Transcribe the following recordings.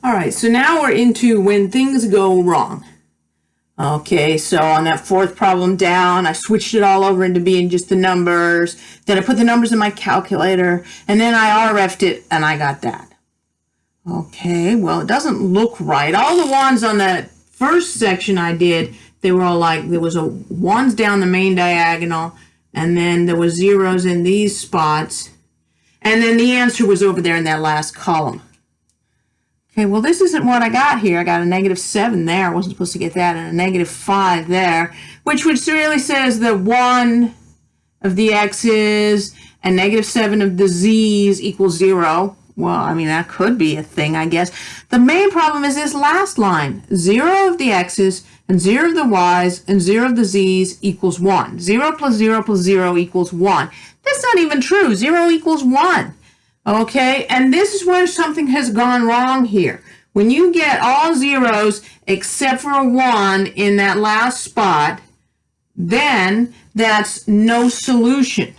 All right, so now we're into when things go wrong. Okay, so on that fourth problem down, I switched it all over into being just the numbers. Then I put the numbers in my calculator, and then I rref'd it, and I got that. Okay, well, it doesn't look right. All the ones on that first section I did, they were all like, there was a ones down the main diagonal, and then there was zeros in these spots, and then the answer was over there in that last column. Okay, well, this isn't what I got here. I got a -7 there. I wasn't supposed to get that, and a -5 there, which really says that 1 of the x's and -7 of the z's equals 0. Well, I mean, that could be a thing, I guess. The main problem is this last line. 0 of the x's and 0 of the y's and 0 of the z's equals 1. 0 plus 0 plus 0 equals 1. That's not even true. 0 equals 1. Okay, and this is where something has gone wrong here. When you get all zeros except for a 1 in that last spot, then that's no solution.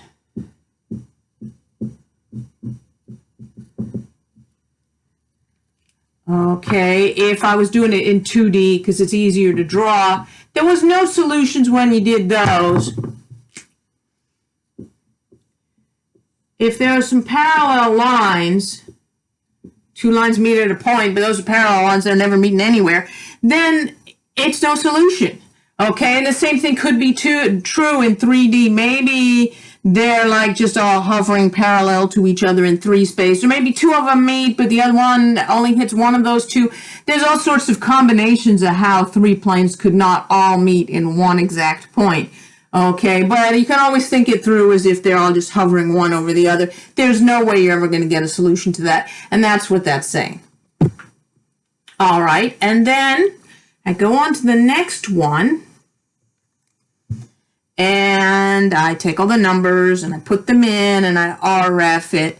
Okay, if I was doing it in 2D because it's easier to draw, there was no solutions when you did those. If there are some parallel lines, two lines meet at a point, but those are parallel lines that are never meeting anywhere, then it's no solution. Okay, and the same thing could be true in 3D. Maybe they're like just all hovering parallel to each other in 3 space, or maybe 2 of them meet, but the other one only hits one of those 2. There's all sorts of combinations of how 3 planes could not all meet in one exact point. Okay, but you can always think it through as if they're all just hovering one over the other. There's no way you're ever going to get a solution to that, and that's what that's saying. All right, and then I go on to the next one, and I take all the numbers, and I put them in, and I rref it.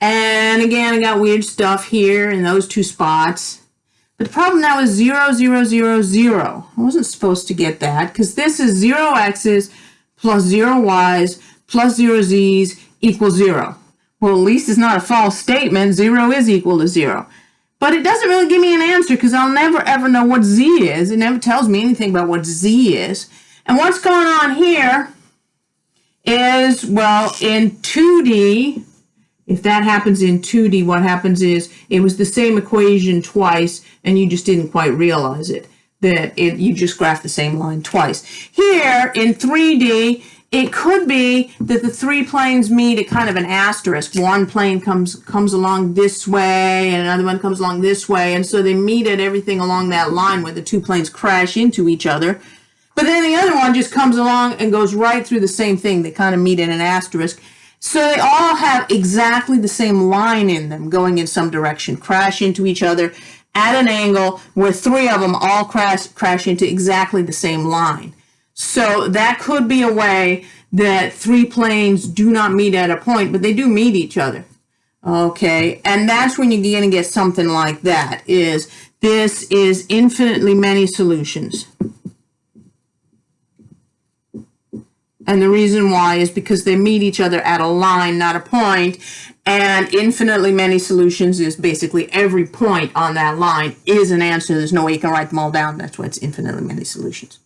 And again, I got weird stuff here in those 2 spots. But the problem now is 0, 0, 0, 0. I wasn't supposed to get that because this is 0 x's plus 0 y's plus 0 z's equals 0. Well, at least it's not a false statement. 0 is equal to 0. But it doesn't really give me an answer because I'll never ever know what z is. It never tells me anything about what z is. And what's going on here is, well, in 2D, if that happens in 2D, what happens is it was the same equation twice, and you just didn't quite realize it, that you just graphed the same line twice. Here, in 3D, it could be that the 3 planes meet at kind of an asterisk. One plane comes along this way, and another one comes along this way, and so they meet at everything along that line where the 2 planes crash into each other. But then the other one just comes along and goes right through the same thing. They kind of meet at an asterisk. So they all have exactly the same line in them going in some direction, crash into each other at an angle where 3 of them all crash into exactly the same line. So that could be a way that 3 planes do not meet at a point, but they do meet each other. Okay, and that's when you're going to get something like that, is this is infinitely many solutions. And the reason why is because they meet each other at a line, not a point. And infinitely many solutions is basically every point on that line is an answer. There's no way you can write them all down. That's why it's infinitely many solutions.